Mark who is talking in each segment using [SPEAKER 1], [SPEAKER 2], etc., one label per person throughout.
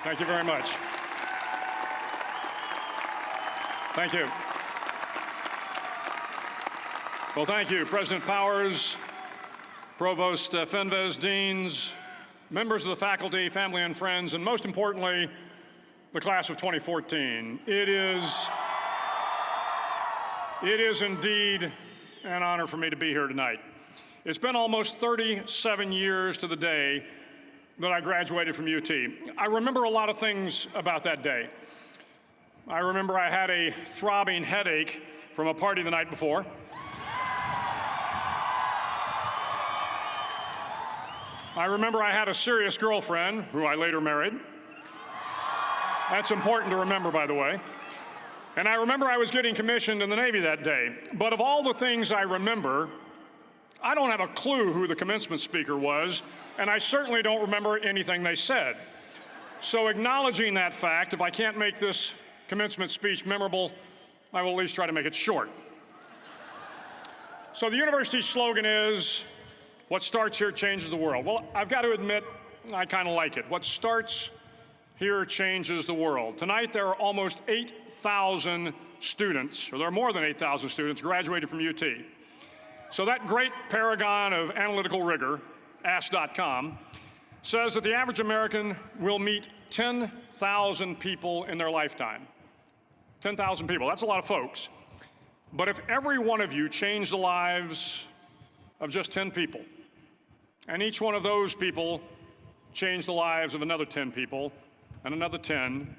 [SPEAKER 1] Thank you very much. Thank you. Well, thank you, President Powers, Provost Fenves, deans, members of the faculty, family and friends, and most importantly, the class of 2014. It is indeed an honor for me to be here tonight. It's been almost 37 years to the day that I graduated from UT. I remember a lot of things about that day. I remember I had a throbbing headache from a party the night before. I remember I had a serious girlfriend, who I later married. That's important to remember, by the way. And I remember I was getting commissioned in the Navy that day. But of all the things I remember, I don't have a clue who the commencement speaker was, and I certainly don't remember anything they said. So acknowledging that fact, if I can't make this commencement speech memorable, I will at least try to make it short. So the university's slogan is, what starts here changes the world. Well, I've got to admit, I kind of like it. What starts here changes the world. Tonight, there are almost 8,000 students, or there are more than 8,000 students graduated from UT. So that great paragon of analytical rigor, Ask.com, says that the average American will meet 10,000 people in their lifetime. 10,000 people, that's a lot of folks. But if every one of you changed the lives of just 10 people, and each one of those people changed the lives of another 10 people, and another 10,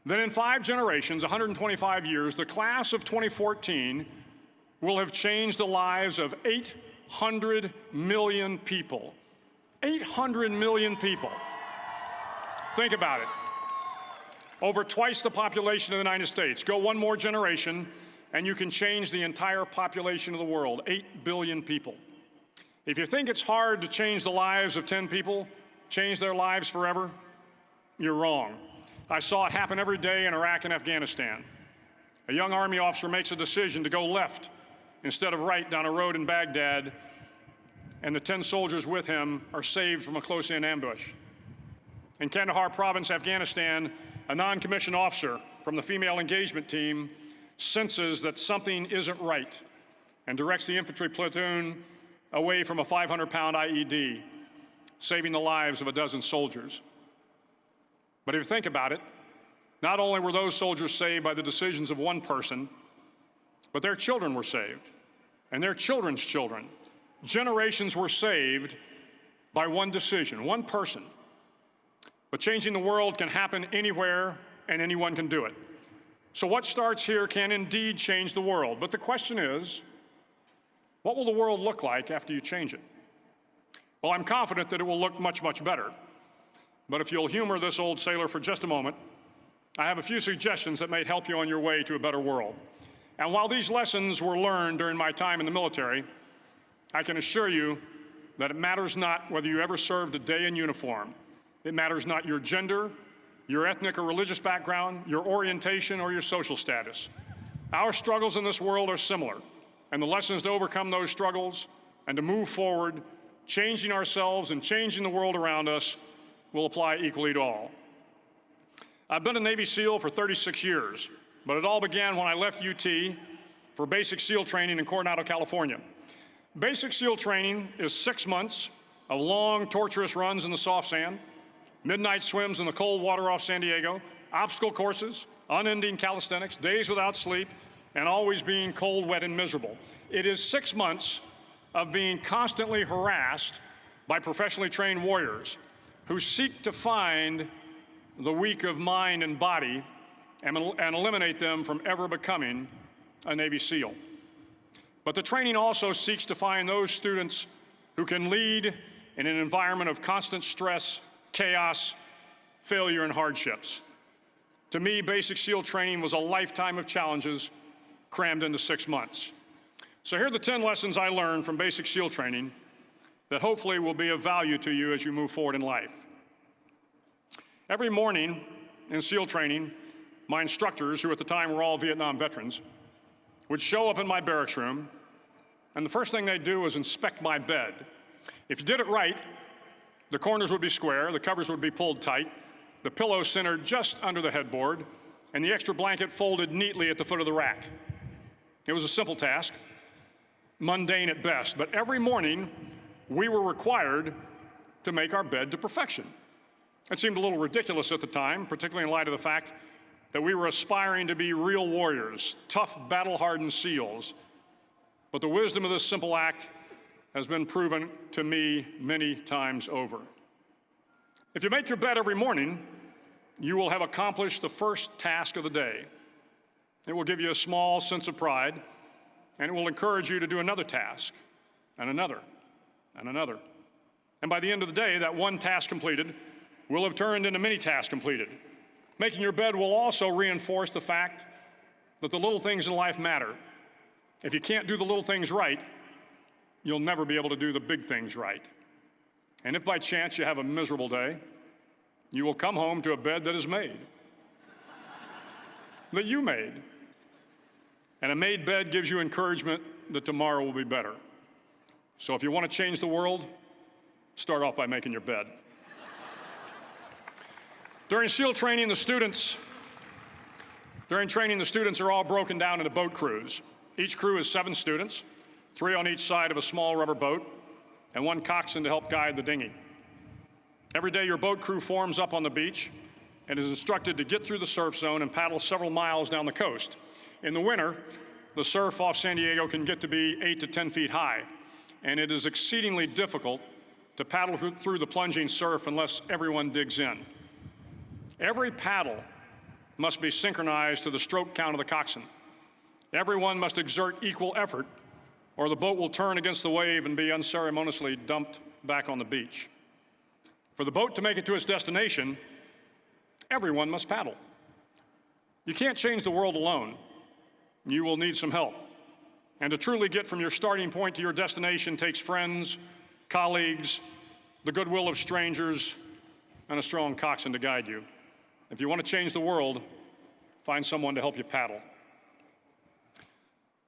[SPEAKER 1] then in 5 generations, 125 years, the class of 2014 will have changed the lives of 800 million people. 800 million people. Think about it. Over twice the population of the United States. Go one more generation, and you can change the entire population of the world, 8 billion people. If you think it's hard to change the lives of 10 people, change their lives forever, you're wrong. I saw it happen every day in Iraq and Afghanistan. A young Army officer makes a decision to go left instead of right down a road in Baghdad, and the 10 soldiers with him are saved from a close-in ambush. In Kandahar province, Afghanistan, a non-commissioned officer from the female engagement team senses that something isn't right and directs the infantry platoon away from a 500-pound IED, saving the lives of a dozen soldiers. But if you think about it, not only were those soldiers saved by the decisions of one person, but their children were saved, and their children's children. Generations were saved by one decision, one person. But changing the world can happen anywhere, and anyone can do it. So what starts here can indeed change the world. But the question is, what will the world look like after you change it? Well, I'm confident that it will look much, much better. But if you'll humor this old sailor for just a moment, I have a few suggestions that may help you on your way to a better world. And while these lessons were learned during my time in the military, I can assure you that it matters not whether you ever served a day in uniform. It matters not your gender, your ethnic or religious background, your orientation, or your social status. Our struggles in this world are similar, and the lessons to overcome those struggles and to move forward, changing ourselves and changing the world around us, will apply equally to all. I've been a Navy SEAL for 36 years, but it all began when I left UT for basic SEAL training in Coronado, California. Basic SEAL training is 6 months of long, torturous runs in the soft sand, midnight swims in the cold water off San Diego, obstacle courses, unending calisthenics, days without sleep, and always being cold, wet, and miserable. It is 6 months of being constantly harassed by professionally trained warriors who seek to find the weak of mind and body and eliminate them from ever becoming a Navy SEAL. But the training also seeks to find those students who can lead in an environment of constant stress, chaos, failure, and hardships. To me, basic SEAL training was a lifetime of challenges crammed into 6 months. So here are the 10 lessons I learned from basic SEAL training that hopefully will be of value to you as you move forward in life. Every morning in SEAL training, my instructors, who at the time were all Vietnam veterans, would show up in my barracks room, and the first thing they'd do was inspect my bed. If you did it right, the corners would be square, the covers would be pulled tight, the pillow centered just under the headboard, and the extra blanket folded neatly at the foot of the rack. It was a simple task, mundane at best, but every morning we were required to make our bed to perfection. It seemed a little ridiculous at the time, particularly in light of the fact that we were aspiring to be real warriors, tough, battle-hardened SEALs. But the wisdom of this simple act has been proven to me many times over. If you make your bed every morning, you will have accomplished the first task of the day. It will give you a small sense of pride, and it will encourage you to do another task, and another, and another. And by the end of the day, that one task completed will have turned into many tasks completed. Making your bed will also reinforce the fact that the little things in life matter. If you can't do the little things right, you'll never be able to do the big things right. And if by chance you have a miserable day, you will come home to a bed that is made, that you made. And a made bed gives you encouragement that tomorrow will be better. So if you want to change the world, start off by making your bed. During SEAL training, the students are all broken down into boat crews. Each crew is 7 students, 3 on each side of a small rubber boat, and 1 coxswain to help guide the dinghy. Every day, your boat crew forms up on the beach and is instructed to get through the surf zone and paddle several miles down the coast. In the winter, the surf off San Diego can get to be 8 to 10 feet high, and it is exceedingly difficult to paddle through the plunging surf unless everyone digs in. Every paddle must be synchronized to the stroke count of the coxswain. Everyone must exert equal effort, or the boat will turn against the wave and be unceremoniously dumped back on the beach. For the boat to make it to its destination, everyone must paddle. You can't change the world alone. You will need some help. And to truly get from your starting point to your destination takes friends, colleagues, the goodwill of strangers, and a strong coxswain to guide you. If you want to change the world, find someone to help you paddle.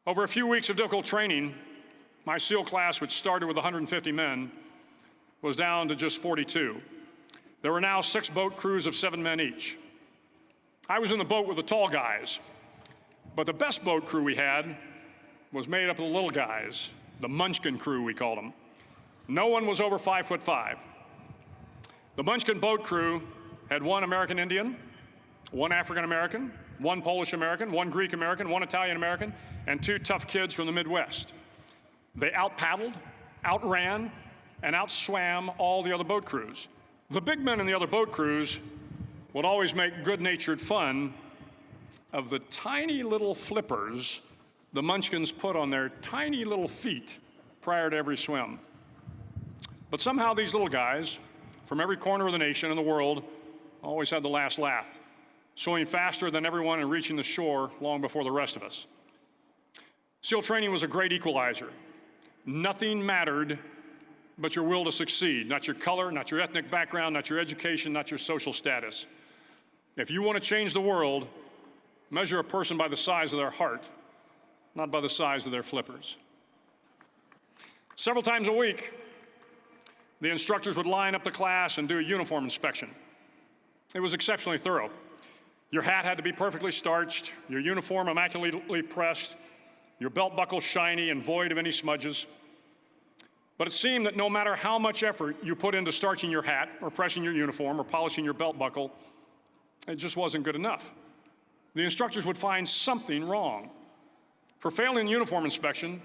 [SPEAKER 1] Over a few weeks of difficult training, my SEAL class, which started with 150 men, was down to just 42. There were now 6 boat crews of 7 men each. I was in the boat with the tall guys, but the best boat crew we had was made up of the little guys, the Munchkin crew, we called them. No one was over 5'5". The Munchkin boat crew had 1 American Indian, 1 African American, 1 Polish American, 1 Greek American, 1 Italian American, and 2 tough kids from the Midwest. They out-paddled, outran, and outswam all the other boat crews. The big men in the other boat crews would always make good-natured fun of the tiny little flippers the Munchkins put on their tiny little feet prior to every swim. But somehow these little guys from every corner of the nation and the world always had the last laugh, swimming faster than everyone and reaching the shore long before the rest of us. SEAL training was a great equalizer. Nothing mattered but your will to succeed, not your color, not your ethnic background, not your education, not your social status. If you want to change the world, measure a person by the size of their heart, not by the size of their flippers. Several times a week, the instructors would line up the class and do a uniform inspection. It was exceptionally thorough. Your hat had to be perfectly starched, your uniform immaculately pressed, your belt buckle shiny and void of any smudges. But it seemed that no matter how much effort you put into starching your hat or pressing your uniform or polishing your belt buckle, it just wasn't good enough. The instructors would find something wrong. For failing the uniform inspection,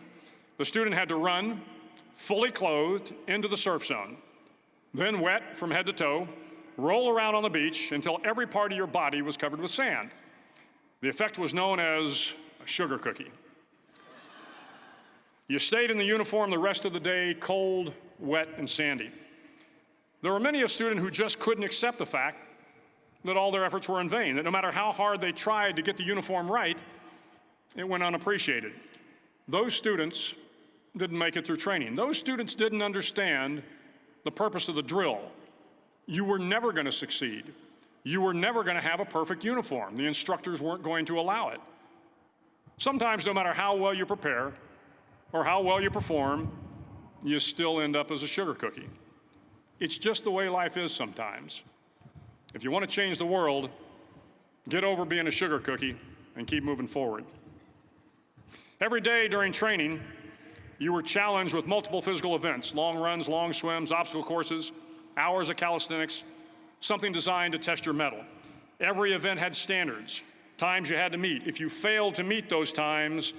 [SPEAKER 1] the student had to run, fully clothed, into the surf zone, then wet from head to toe, roll around on the beach until every part of your body was covered with sand. The effect was known as a sugar cookie. You stayed in the uniform the rest of the day, cold, wet, and sandy. There were many a student who just couldn't accept the fact that all their efforts were in vain, that no matter how hard they tried to get the uniform right, it went unappreciated. Those students didn't make it through training. Those students didn't understand the purpose of the drill. You were never going to succeed. You were never going to have a perfect uniform. The instructors weren't going to allow it. Sometimes, no matter how well you prepare or how well you perform, you still end up as a sugar cookie. It's just the way life is sometimes. If you want to change the world, get over being a sugar cookie and keep moving forward. Every day during training, you were challenged with multiple physical events: long runs, long swims, obstacle courses, hours of calisthenics, something designed to test your mettle. Every event had standards, times you had to meet. If you failed to meet those times,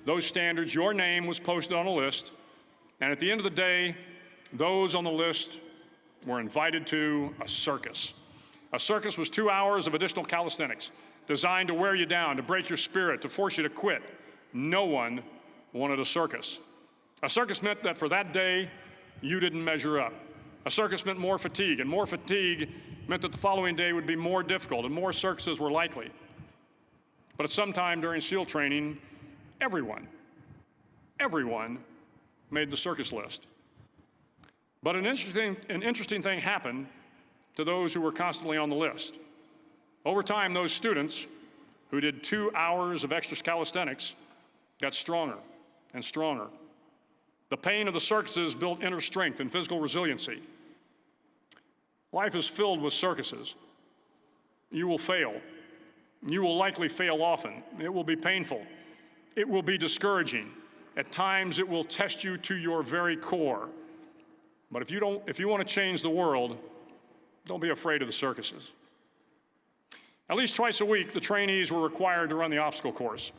[SPEAKER 1] those standards, your name was posted on a list, and at the end of the day, those on the list were invited to a circus. A circus was 2 hours of additional calisthenics, designed to wear you down, to break your spirit, to force you to quit. No one wanted a circus. A circus meant that for that day, you didn't measure up. A circus meant more fatigue, and more fatigue meant that the following day would be more difficult, and more circuses were likely. But at some time during SEAL training, everyone made the circus list. But an interesting thing happened to those who were constantly on the list. Over time, those students who did 2 hours of extra calisthenics got stronger and stronger. The pain of the circuses built inner strength and physical resiliency. Life is filled with circuses. You will fail. You will likely fail often. It will be painful. It will be discouraging. At times, it will test you to your very core. But if you want to change the world, don't be afraid of the circuses. At least twice a week, the trainees were required to run the obstacle course.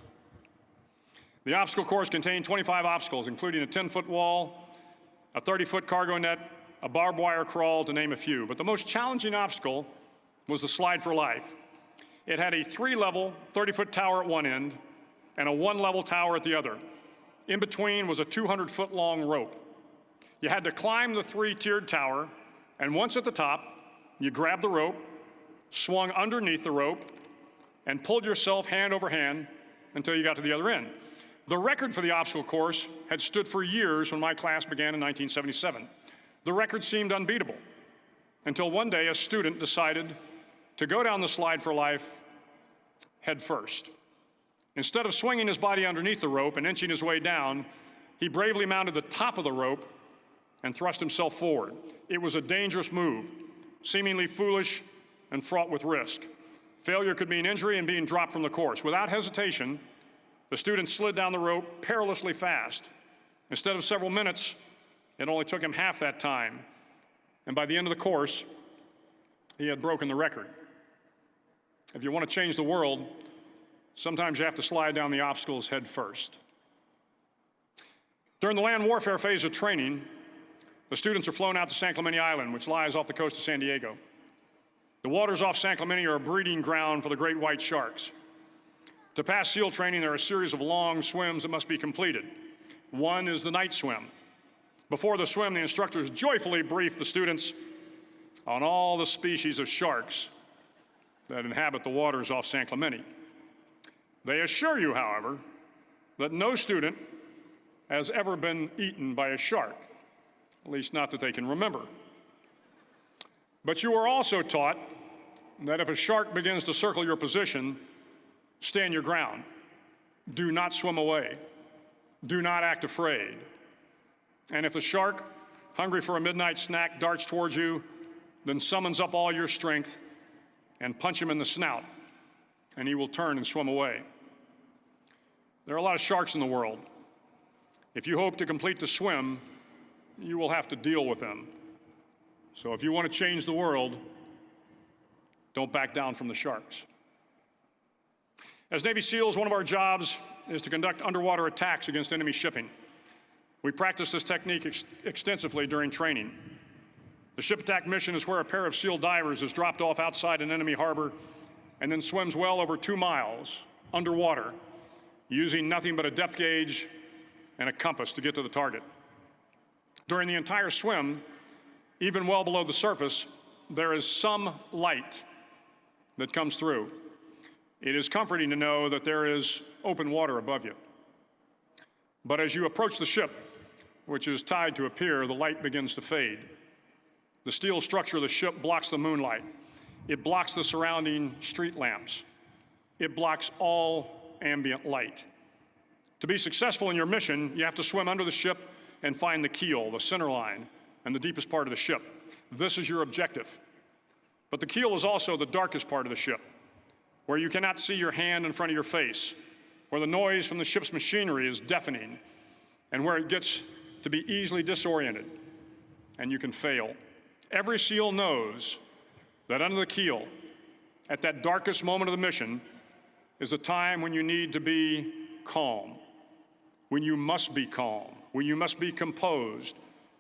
[SPEAKER 1] The obstacle course contained 25 obstacles, including a 10-foot wall, a 30-foot cargo net, a barbed wire crawl, to name a few. But the most challenging obstacle was the slide for life. It had a 3-level, 30-foot tower at one end and a 1-level tower at the other. In between was a 200-foot-long rope. You had to climb the 3-tiered tower, and once at the top, you grabbed the rope, swung underneath the rope, and pulled yourself hand over hand until you got to the other end. The record for the obstacle course had stood for years when my class began in 1977. The record seemed unbeatable until one day a student decided to go down the slide for life head first. Instead of swinging his body underneath the rope and inching his way down, he bravely mounted the top of the rope and thrust himself forward. It was a dangerous move, seemingly foolish and fraught with risk. Failure could mean injury and being dropped from the course. Without hesitation, the student slid down the rope perilously fast. Instead of several minutes, it only took him half that time. And by the end of the course, he had broken the record. If you want to change the world, sometimes you have to slide down the obstacles head first. During the land warfare phase of training, the students are flown out to San Clemente Island, which lies off the coast of San Diego. The waters off San Clemente are a breeding ground for the great white sharks. To pass SEAL training, there are a series of long swims that must be completed. One is the night swim. Before the swim, the instructors joyfully brief the students on all the species of sharks that inhabit the waters off San Clemente. They assure you, however, that no student has ever been eaten by a shark, at least not that they can remember. But you are also taught that if a shark begins to circle your position, stand your ground. Do not swim away. Do not act afraid. And if the shark, hungry for a midnight snack, darts towards you, then summons up all your strength and punch him in the snout, and he will turn and swim away. There are a lot of sharks in the world. If you hope to complete the swim, you will have to deal with them. So if you want to change the world, don't back down from the sharks. As Navy SEALs, one of our jobs is to conduct underwater attacks against enemy shipping. We practice this technique extensively during training. The ship attack mission is where a pair of SEAL divers is dropped off outside an enemy harbor and then swims well over 2 miles underwater, using nothing but a depth gauge and a compass to get to the target. During the entire swim, even well below the surface, there is some light that comes through. It is comforting to know that there is open water above you. But as you approach the ship, which is tied to a pier, the light begins to fade. The steel structure of the ship blocks the moonlight. It blocks the surrounding street lamps. It blocks all ambient light. To be successful in your mission, you have to swim under the ship and find the keel, the center line, and the deepest part of the ship. This is your objective. But the keel is also the darkest part of the ship, where you cannot see your hand in front of your face, where the noise from the ship's machinery is deafening, and where it gets to be easily disoriented, and you can fail. Every SEAL knows that under the keel, at that darkest moment of the mission, is a time when you need to be calm, when you must be calm, when you must be composed,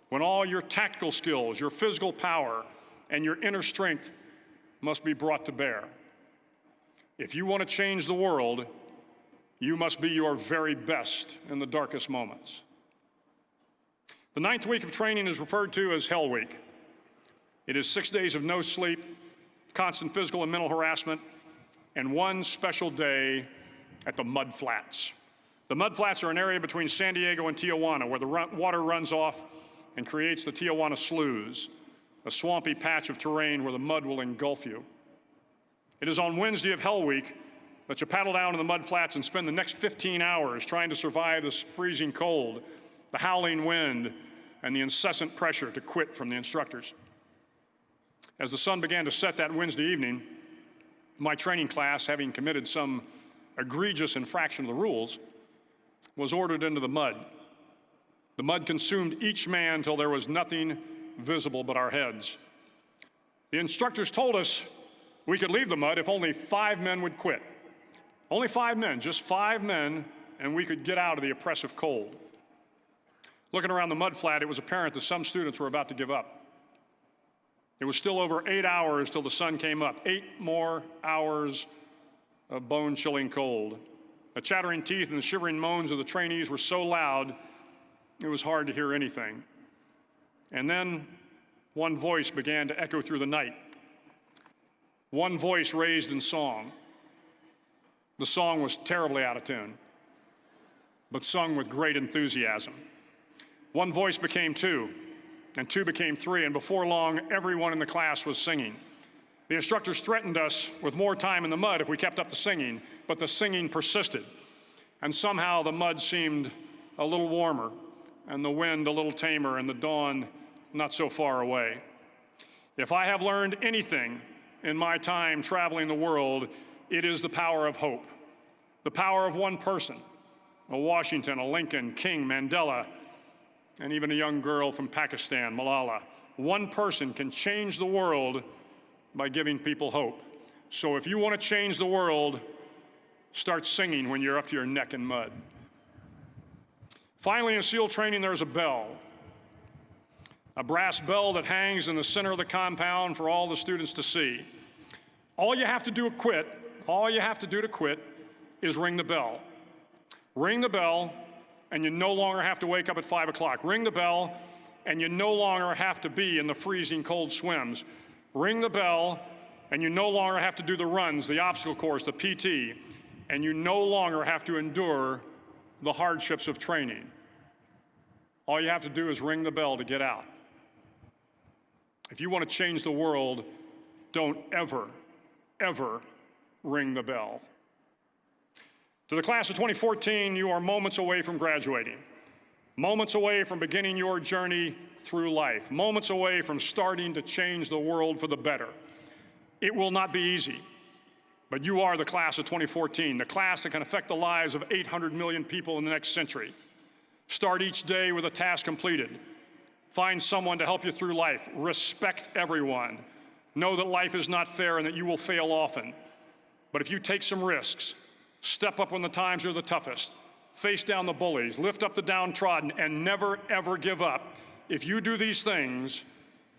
[SPEAKER 1] when all your tactical skills, your physical power, and your inner strength must be brought to bear. If you want to change the world, you must be your very best in the darkest moments. The 9th week of training is referred to as Hell Week. It is 6 days of no sleep, constant physical and mental harassment, and one special day at the Mud Flats. The Mud Flats are an area between San Diego and Tijuana where the water runs off and creates the Tijuana Sloughs, a swampy patch of terrain where the mud will engulf you. It is on Wednesday of Hell Week that you paddle down to the Mud Flats and spend the next 15 hours trying to survive this freezing cold, the howling wind, and the incessant pressure to quit from the instructors. As the sun began to set that Wednesday evening, my training class, having committed some egregious infraction of the rules, was ordered into the mud. The mud consumed each man till there was nothing visible but our heads. The instructors told us we could leave the mud if only 5 men would quit. Only 5 men, just 5 men, and we could get out of the oppressive cold. Looking around the mud flat, it was apparent that some students were about to give up. It was still over 8 hours till the sun came up. 8 more hours of bone-chilling cold. The chattering teeth and the shivering moans of the trainees were so loud, it was hard to hear anything. And then one voice began to echo through the night. One voice raised in song. The song was terribly out of tune, but sung with great enthusiasm. One voice became 2, and 2 became 3, and before long, everyone in the class was singing. The instructors threatened us with more time in the mud if we kept up the singing, but the singing persisted. And somehow the mud seemed a little warmer, and the wind a little tamer, and the dawn not so far away. If I have learned anything in my time traveling the world, it is the power of hope. The power of one person, a Washington, a Lincoln, King, Mandela, and even a young girl from Pakistan, Malala. One person can change the world by giving people hope. So if you want to change the world, start singing when you're up to your neck in mud. Finally, in SEAL training, there's a bell. A brass bell that hangs in the center of the compound for all the students to see. All you have to do to quit is ring the bell. Ring the bell, and you no longer have to wake up at 5 o'clock. Ring the bell, and you no longer have to be in the freezing cold swims. Ring the bell, and you no longer have to do the runs, the obstacle course, the PT, and you no longer have to endure the hardships of training. All you have to do is ring the bell to get out. If you want to change the world, don't ever, ever ring the bell. To the class of 2014, you are moments away from graduating, moments away from beginning your journey through life, moments away from starting to change the world for the better. It will not be easy, but you are the class of 2014, the class that can affect the lives of 800 million people in the next century. Start each day with a task completed. Find someone to help you through life. Respect everyone. Know that life is not fair and that you will fail often. But if you take some risks, step up when the times are the toughest, face down the bullies, lift up the downtrodden, and never, ever give up. If you do these things,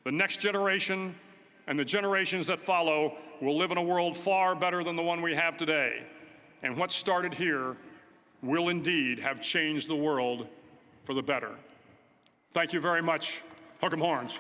[SPEAKER 1] the next generation and the generations that follow will live in a world far better than the one we have today. And what started here will indeed have changed the world for the better. Thank you very much. Hook 'em horns.